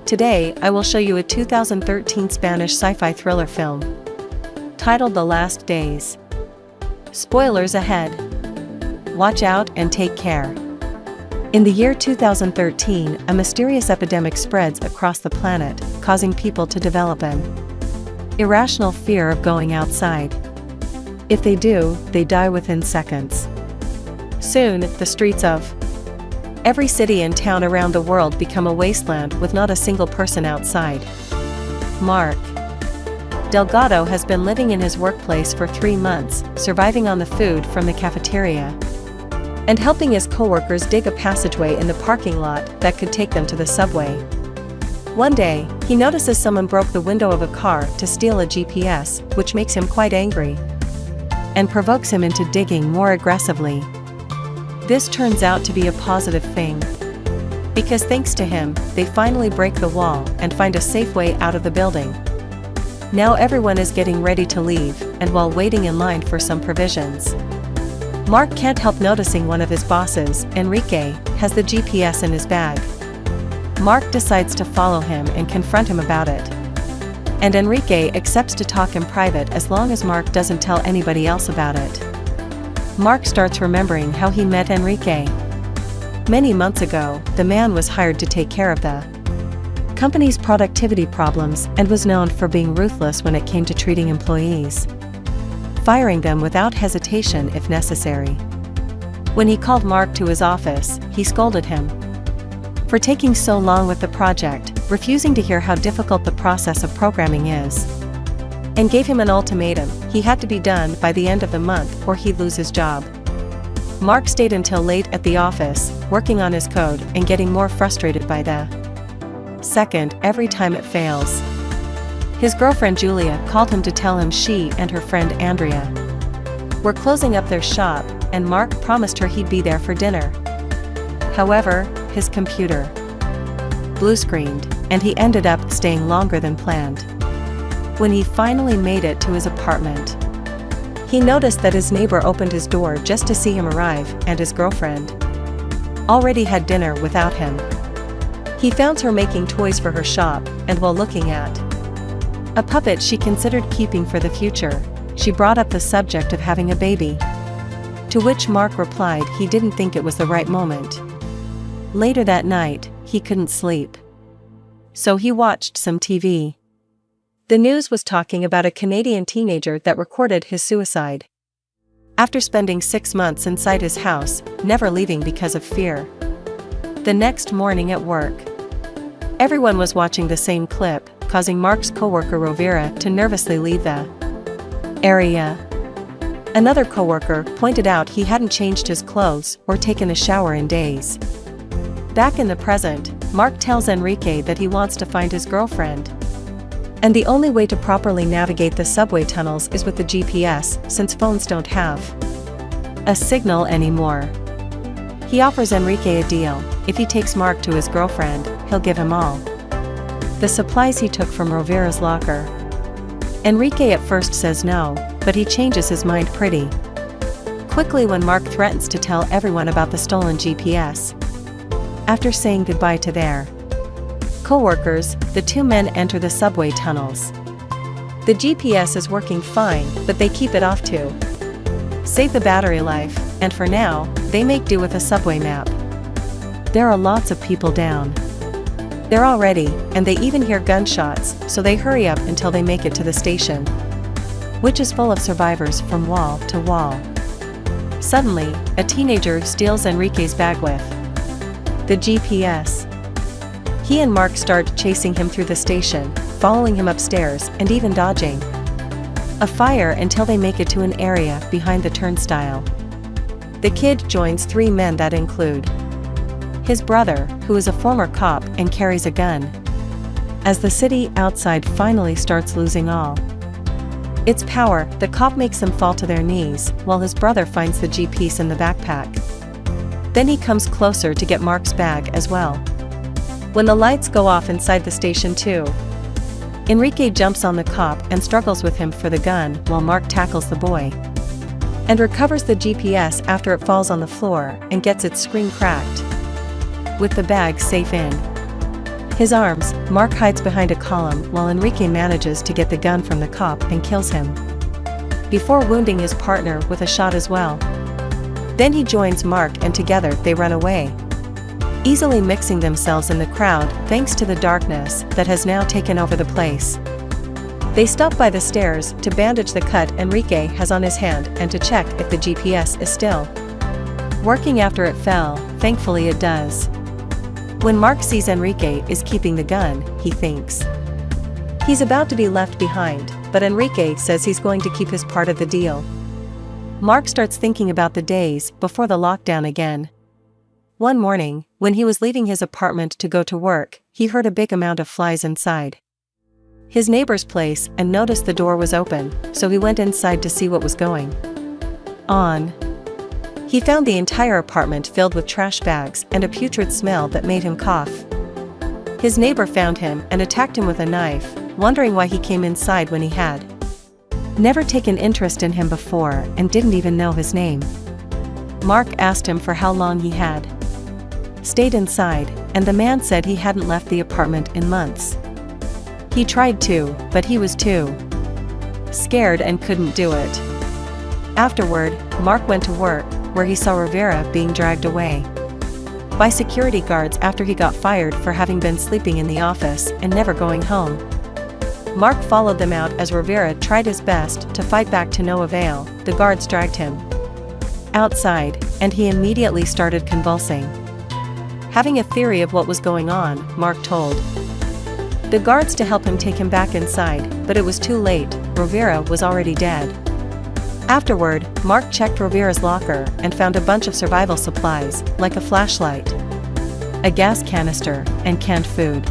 Today, I will show you a 2013 Spanish sci-fi thriller film titled The Last Days. Spoilers ahead. Watch out and take care. In the year 2013, a mysterious epidemic spreads across the planet, causing people to develop an irrational fear of going outside. If they do, they die within seconds. Soon, the streets of every city and town around the world become a wasteland with not a single person outside. Mark Delgado has been living in his workplace for 3 months, surviving on the food from the cafeteria and helping his coworkers dig a passageway in the parking lot that could take them to the subway. One day, he notices someone broke the window of a car to steal a GPS, which makes him quite angry and provokes him into digging more aggressively. This turns out to be a positive thing, because thanks to him, they finally break the wall and find a safe way out of the building. Now everyone is getting ready to leave, and while waiting in line for some provisions, Mark can't help noticing one of his bosses, Enrique, has the GPS in his bag. Mark decides to follow him and confront him about it. And Enrique accepts to talk in private as long as Mark doesn't tell anybody else about it. Mark starts remembering how he met Enrique. Many months ago, the man was hired to take care of the company's productivity problems and was known for being ruthless when it came to treating employees, firing them without hesitation if necessary. When he called Mark to his office, he scolded him for taking so long with the project, refusing to hear how difficult the process of programming is, and gave him an ultimatum: he had to be done by the end of the month or he'd lose his job. Mark stayed until late at the office, working on his code and getting more frustrated by the second every time it fails. His girlfriend Julia called him to tell him she and her friend Andrea were closing up their shop, and Mark promised her he'd be there for dinner. However, his computer blue-screened, and he ended up staying longer than planned. When he finally made it to his apartment, he noticed that his neighbor opened his door just to see him arrive, and his girlfriend already had dinner without him. He found her making toys for her shop, and while looking at a puppet she considered keeping for the future, she brought up the subject of having a baby, to which Mark replied he didn't think it was the right moment. Later that night, he couldn't sleep, so he watched some TV. The news was talking about a Canadian teenager that recorded his suicide after spending 6 months inside his house, never leaving because of fear. The next morning at work, everyone was watching the same clip, causing Mark's coworker Rovira to nervously leave the area. Another coworker pointed out he hadn't changed his clothes or taken a shower in days. Back in the present, Mark tells Enrique that he wants to find his girlfriend, and the only way to properly navigate the subway tunnels is with the GPS, since phones don't have a signal anymore. He offers Enrique a deal: if he takes Mark to his girlfriend, he'll give him all the supplies he took from Rovira's locker. Enrique at first says no, but he changes his mind pretty quickly when Mark threatens to tell everyone about the stolen GPS. After saying goodbye to their co-workers, the two men enter the subway tunnels. The GPS is working fine, but they keep it off to save the battery life, and for now, they make do with a subway map. There are lots of people down there already, and they even hear gunshots, so they hurry up until they make it to the station, which is full of survivors from wall to wall. Suddenly, a teenager steals Enrique's bag with the GPS. He and Mark start chasing him through the station, following him upstairs and even dodging a fire until they make it to an area behind the turnstile. The kid joins 3 men that include his brother, who is a former cop and carries a gun. As the city outside finally starts losing all its power, the cop makes them fall to their knees, while his brother finds the GPS in the backpack. Then he comes closer to get Mark's bag as well. When the lights go off inside the station too, Enrique jumps on the cop and struggles with him for the gun while Mark tackles the boy and recovers the GPS after it falls on the floor and gets its screen cracked, with the bag safe in His arms, Mark hides behind a column while Enrique manages to get the gun from the cop and kills him, before wounding his partner with a shot as well. Then he joins Mark and together they run away, easily mixing themselves in the crowd thanks to the darkness that has now taken over the place. They stop by the stairs to bandage the cut Enrique has on his hand and to check if the GPS is still working after it fell. Thankfully it does. When Mark sees Enrique is keeping the gun, he thinks he's about to be left behind, but Enrique says he's going to keep his part of the deal. Mark starts thinking about the days before the lockdown again. One morning, when he was leaving his apartment to go to work, he heard a big amount of flies inside his neighbor's place and noticed the door was open, so he went inside to see what was going on. He found the entire apartment filled with trash bags and a putrid smell that made him cough. His neighbor found him and attacked him with a knife, wondering why he came inside when he had never taken interest in him before and didn't even know his name. Mark asked him for how long he had stayed inside, and the man said he hadn't left the apartment in months. He tried to, but he was too scared and couldn't do it. Afterward, Mark went to work, where he saw Rivera being dragged away by security guards after he got fired for having been sleeping in the office and never going home. Mark followed them out as Rivera tried his best to fight back to no avail. The guards dragged him outside, and he immediately started convulsing. Having a theory of what was going on, Mark told the guards to help him take him back inside, but it was too late. Rivera was already dead. Afterward, Mark checked Rivera's locker and found a bunch of survival supplies, like a flashlight, a gas canister, and canned food.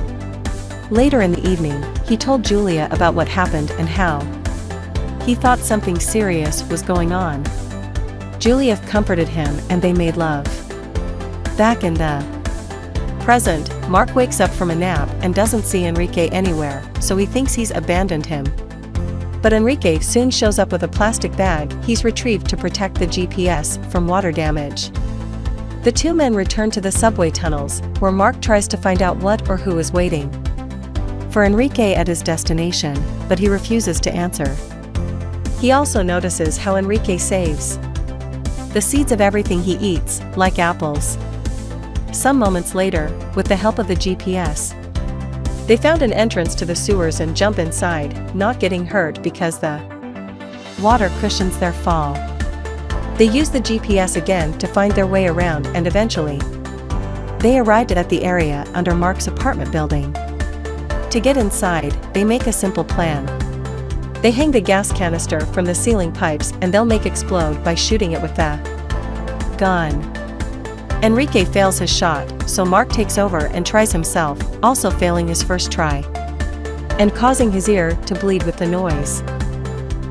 Later in the evening, he told Julia about what happened and how he thought something serious was going on. Julia comforted him and they made love. Back in the present, Mark wakes up from a nap and doesn't see Enrique anywhere, so he thinks he's abandoned him. But Enrique soon shows up with a plastic bag he's retrieved to protect the GPS from water damage. The two men return to the subway tunnels, where Mark tries to find out what or who is waiting for Enrique at his destination, but he refuses to answer. He also notices how Enrique saves the seeds of everything he eats, like apples. Some moments later, with the help of the GPS, they found an entrance to the sewers and jump inside, not getting hurt because the water cushions their fall. They use the GPS again to find their way around, and eventually, they arrived at the area under Mark's apartment building. To get inside, they make a simple plan. They hang the gas canister from the ceiling pipes and they'll make explode by shooting it with the gun. Enrique fails his shot, so Mark takes over and tries himself, also failing his first try and causing his ear to bleed with the noise.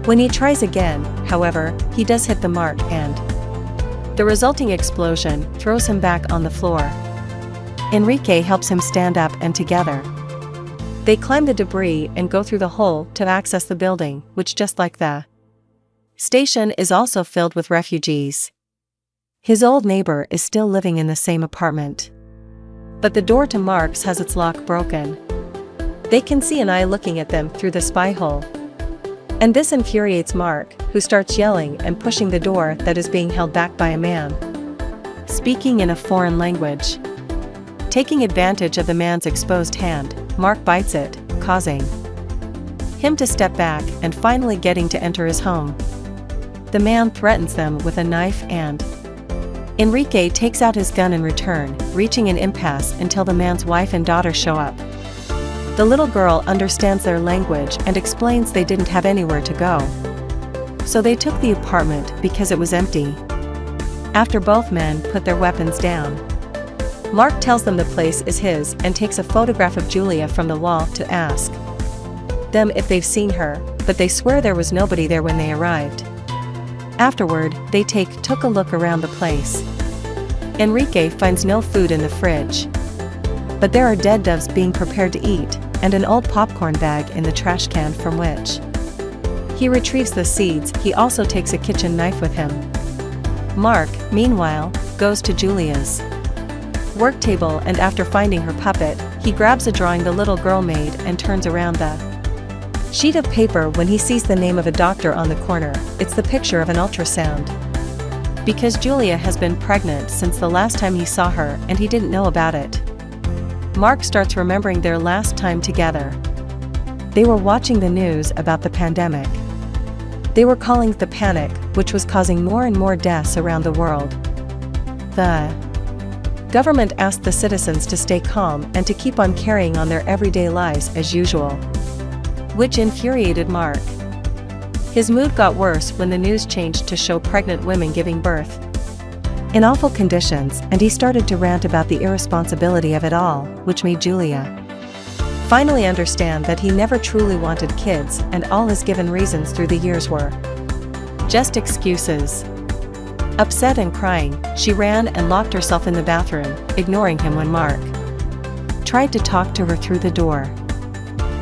When he tries again, however, he does hit the mark and the resulting explosion throws him back on the floor. Enrique helps him stand up, and together they climb the debris and go through the hole to access the building, which, just like the station, is also filled with refugees. His old neighbor is still living in the same apartment, but the door to Mark's has its lock broken. They can see an eye looking at them through the spy hole, and this infuriates Mark, who starts yelling and pushing the door that is being held back by a man speaking in a foreign language. Taking advantage of the man's exposed hand, Mark bites it, causing him to step back and finally getting to enter his home. The man threatens them with a knife, and Enrique takes out his gun in return, reaching an impasse until the man's wife and daughter show up. The little girl understands their language and explains they didn't have anywhere to go, so they took the apartment because it was empty. After both men put their weapons down, Mark tells them the place is his and takes a photograph of Julia from the wall to ask them if they've seen her, but they swear there was nobody there when they arrived. Afterward, they took a look around the place. Enrique finds no food in the fridge, but there are dead doves being prepared to eat, and an old popcorn bag in the trash can from which he retrieves the seeds. He also takes a kitchen knife with him. Mark, meanwhile, goes to Julia's work table and after finding her puppet, He grabs a drawing the little girl made and turns around the sheet of paper when he sees the name of a doctor on the corner. It's the picture of an ultrasound. Because Julia has been pregnant since the last time he saw her and he didn't know about it. Mark starts remembering their last time together. They were watching the news about the pandemic. They were calling it the panic, which was causing more and more deaths around the world. The government asked the citizens to stay calm and to keep on carrying on their everyday lives as usual, which infuriated Mark. His mood got worse when the news changed to show pregnant women giving birth in awful conditions, and he started to rant about the irresponsibility of it all, which made Julia finally understand that he never truly wanted kids, and all his given reasons through the years were just excuses. Upset and crying, she ran and locked herself in the bathroom, ignoring him when Mark tried to talk to her through the door.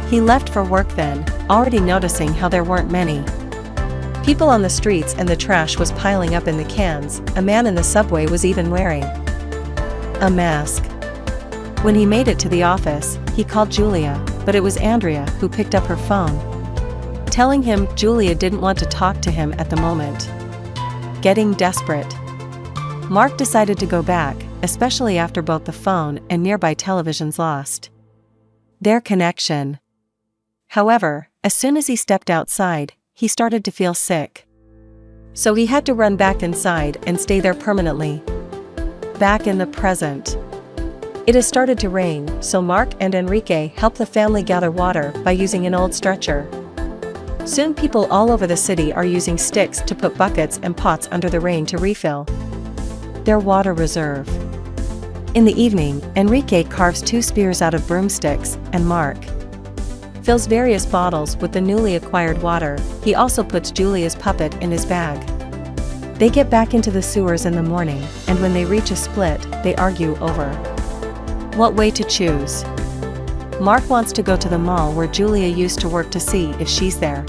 He left for work then, already noticing how there weren't many people on the streets and the trash was piling up in the cans. A man in the subway was even wearing a mask. When he made it to the office, he called Julia, but it was Andrea who picked up her phone, telling him Julia didn't want to talk to him at the moment. Getting desperate, Mark decided to go back, especially after both the phone and nearby televisions lost their connection. However, as soon as he stepped outside, he started to feel sick. So he had to run back inside and stay there permanently. Back in the present, it has started to rain, so Mark and Enrique help the family gather water by using an old stretcher. Soon people all over the city are using sticks to put buckets and pots under the rain to refill their water reserve. In the evening, Enrique carves 2 spears out of broomsticks, and Mark fills various bottles with the newly acquired water. He also puts Julia's puppet in his bag. They get back into the sewers in the morning, and when they reach a split, they argue over what way to choose. Mark wants to go to the mall where Julia used to work to see if she's there.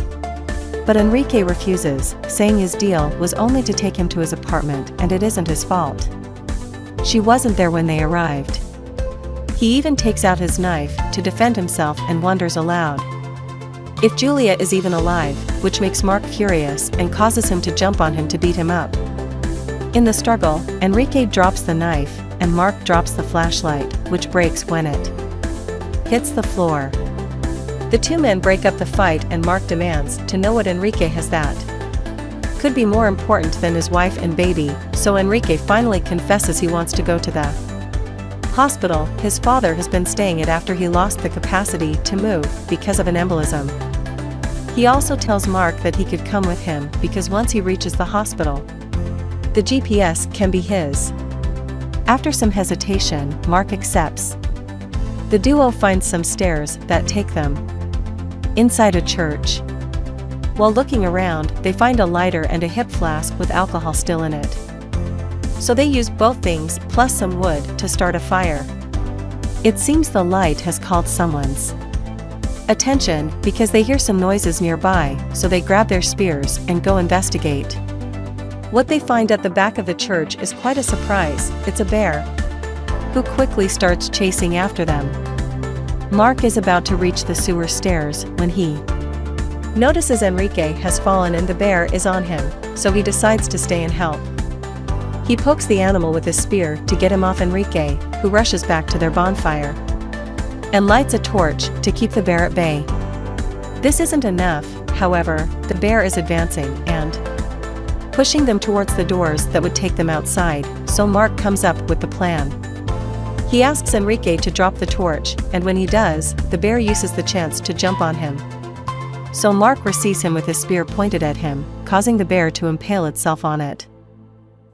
But Enrique refuses, saying his deal was only to take him to his apartment and it isn't his fault. She wasn't there when they arrived. He even takes out his knife to defend himself and wonders aloud if Julia is even alive, which makes Mark furious and causes him to jump on him to beat him up. In the struggle, Enrique drops the knife, and Mark drops the flashlight, which breaks when it hits the floor. The 2 men break up the fight and Mark demands to know what Enrique has that could be more important than his wife and baby, so Enrique finally confesses he wants to go to the hospital his father has been staying at after he lost the capacity to move because of an embolism. He also tells Mark that he could come with him because once he reaches the hospital, the GPS can be his. After some hesitation, Mark accepts. The duo finds some stairs that take them inside a church. While looking around, they find a lighter and a hip flask with alcohol still in it. So they use both things plus some wood to start a fire. It seems the light has called someone's attention because they hear some noises nearby, so they grab their spears and go investigate. What they find at the back of the church is quite a surprise. It's a bear, who quickly starts chasing after them. Mark is about to reach the sewer stairs when he notices Enrique has fallen and the bear is on him, so he decides to stay and help. He pokes the animal with his spear to get him off Enrique, who rushes back to their bonfire and lights a torch to keep the bear at bay. This isn't enough, however, the bear is advancing and pushing them towards the doors that would take them outside, so Mark comes up with the plan. He asks Enrique to drop the torch, and when he does, the bear uses the chance to jump on him. So Mark receives him with his spear pointed at him, causing the bear to impale itself on it.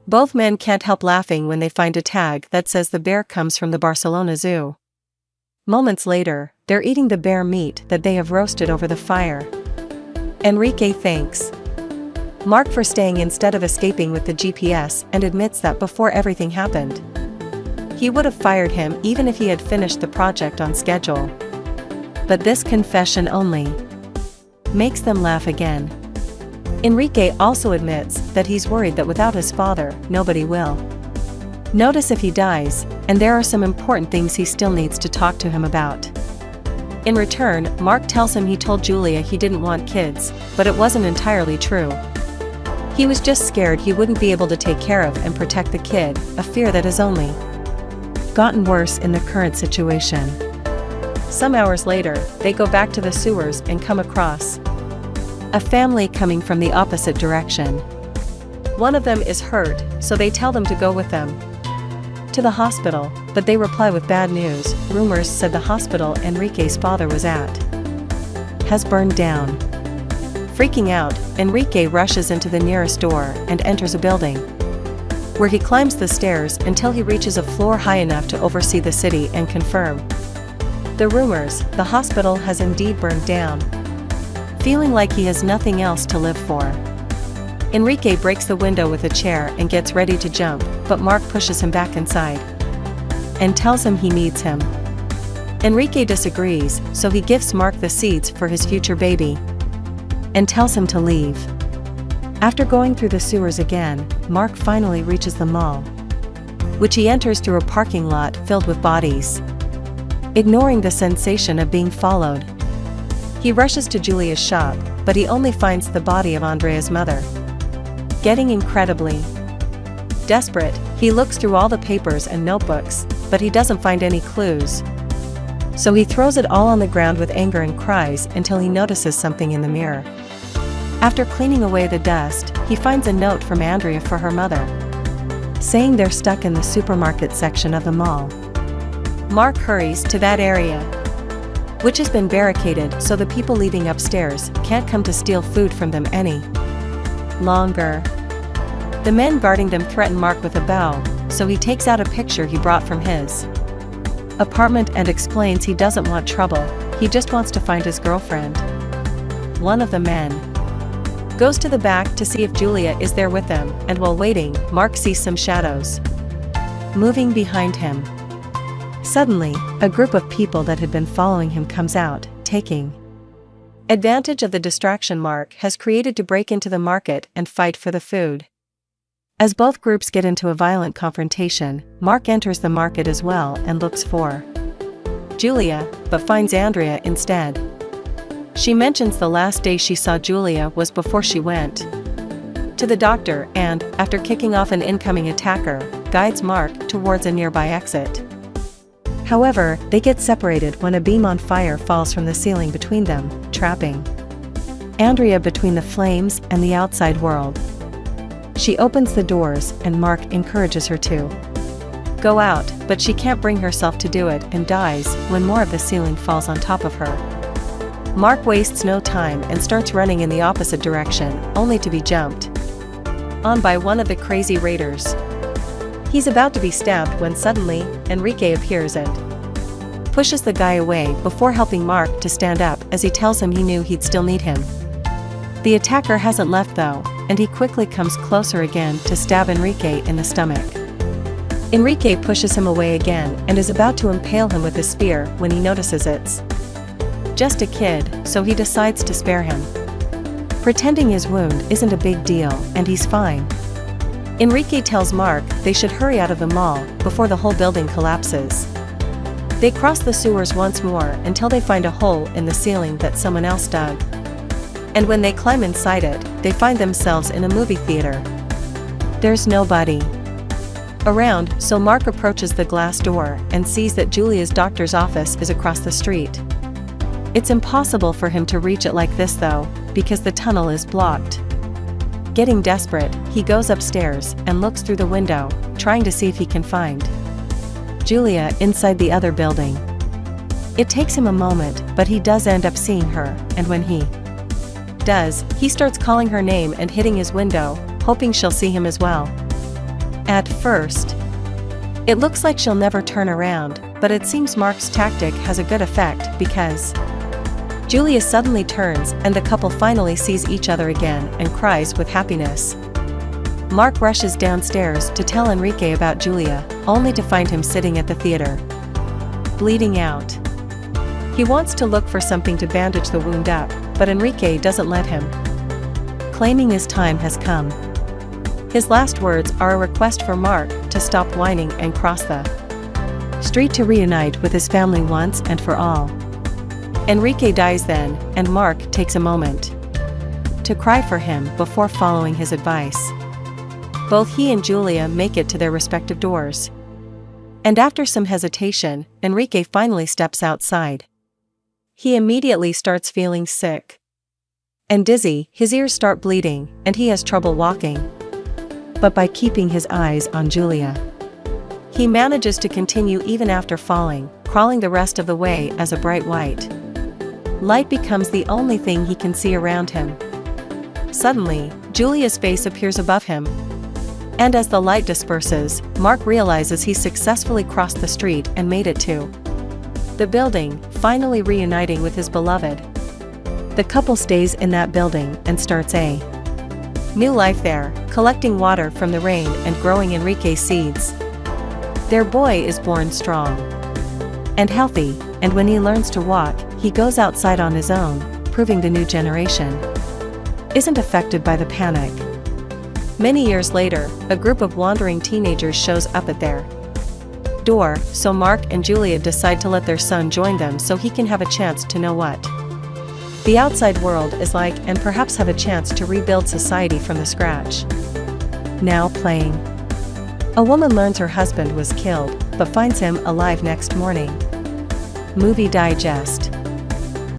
Both men can't help laughing when they find a tag that says the bear comes from the Barcelona Zoo. Moments later, they're eating the bear meat that they have roasted over the fire. Enrique thanks Mark for staying instead of escaping with the GPS and admits that before everything happened, he would have fired him even if he had finished the project on schedule. But this confession only makes them laugh again. Enrique also admits that he's worried that without his father, nobody will. Notice if he dies, and there are some important things he still needs to talk to him about. In return, Mark tells him he told Julia he didn't want kids, but it wasn't entirely true. He was just scared he wouldn't be able to take care of and protect the kid, a fear that has only gotten worse in the current situation. Some hours later, they go back to the sewers and come across a family coming from the opposite direction. One of them is hurt, so they tell them to go with them to the hospital, but they reply with bad news. Rumors said the hospital Enrique's father was at has burned down. Freaking out, Enrique rushes into the nearest door and enters a building, where he climbs the stairs until he reaches a floor high enough to oversee the city and confirm the rumors. The hospital has indeed burned down. Feeling like he has nothing else to live for, Enrique breaks the window with a chair and gets ready to jump, but Mark pushes him back inside and tells him he needs him. Enrique disagrees, so he gives Mark the seeds for his future baby and tells him to leave. After going through the sewers again, Mark finally reaches the mall, which he enters through a parking lot filled with bodies. Ignoring the sensation of being followed, he rushes to Julia's shop, but he only finds the body of Andrea's mother. Getting incredibly desperate, he looks through all the papers and notebooks, but he doesn't find any clues. So he throws it all on the ground with anger and cries until he notices something in the mirror. After cleaning away the dust, he finds a note from Andrea for her mother, saying they're stuck in the supermarket section of the mall. Mark hurries to that area, which has been barricaded so the people leaving upstairs can't come to steal food from them any longer. The men guarding them threaten Mark with a bow, so he takes out a picture he brought from his apartment and explains he doesn't want trouble, he just wants to find his girlfriend. One of the men goes to the back to see if Julia is there with them, and while waiting, Mark sees some shadows moving behind him. Suddenly, a group of people that had been following him comes out, taking advantage of the distraction Mark has created to break into the market and fight for the food. As both groups get into a violent confrontation, Mark enters the market as well and looks for Julia, but finds Andrea instead. She mentions the last day she saw Julia was before she went to the doctor and, after kicking off an incoming attacker, guides Mark towards a nearby exit. However, they get separated when a beam on fire falls from the ceiling between them, trapping Andrea between the flames and the outside world. She opens the doors and Mark encourages her to go out, but she can't bring herself to do it and dies when more of the ceiling falls on top of her. Mark wastes no time and starts running in the opposite direction, only to be jumped on by one of the crazy raiders. He's about to be stabbed when suddenly, Enrique appears and pushes the guy away before helping Mark to stand up as he tells him he knew he'd still need him. The attacker hasn't left though, and he quickly comes closer again to stab Enrique in the stomach. Enrique pushes him away again and is about to impale him with a spear when he notices it's just a kid, so he decides to spare him, pretending his wound isn't a big deal and he's fine. Enrique tells Mark they should hurry out of the mall before the whole building collapses. They cross the sewers once more until they find a hole in the ceiling that someone else dug. And when they climb inside it, they find themselves in a movie theater. There's nobody around, so Mark approaches the glass door and sees that Julia's doctor's office is across the street. It's impossible for him to reach it like this though, because the tunnel is blocked. Getting desperate, he goes upstairs and looks through the window, trying to see if he can find Julia inside the other building. It takes him a moment, but he does end up seeing her, and when he does, he starts calling her name and hitting his window, hoping she'll see him as well. At first, it looks like she'll never turn around, but it seems Mark's tactic has a good effect because Julia suddenly turns and the couple finally sees each other again and cries with happiness. Mark rushes downstairs to tell Enrique about Julia, only to find him sitting at the theater, bleeding out. He wants to look for something to bandage the wound up, but Enrique doesn't let him, claiming his time has come. His last words are a request for Mark to to stop whining and cross the street to reunite with his family once and for all. Enrique dies then, and Mark takes a moment to cry for him before following his advice. Both he and Julia make it to their respective doors. And after some hesitation, Enrique finally steps outside. He immediately starts feeling sick and dizzy, his ears start bleeding, and he has trouble walking. But by keeping his eyes on Julia, he manages to continue even after falling, crawling the rest of the way as a bright white light becomes the only thing he can see around him. Suddenly, Julia's face appears above him. And as the light disperses, Mark realizes he's successfully crossed the street and made it to the building, finally reuniting with his beloved. The couple stays in that building and starts a new life there, collecting water from the rain and growing Enrique's seeds. Their boy is born strong and healthy, and when he learns to walk, he goes outside on his own, proving the new generation isn't affected by the panic. Many years later, a group of wandering teenagers shows up at their door, so Mark and Julia decide to let their son join them so he can have a chance to know what the outside world is like and perhaps have a chance to rebuild society from the scratch. Now playing. A woman learns her husband was killed, but finds him alive next morning. Movie Digest.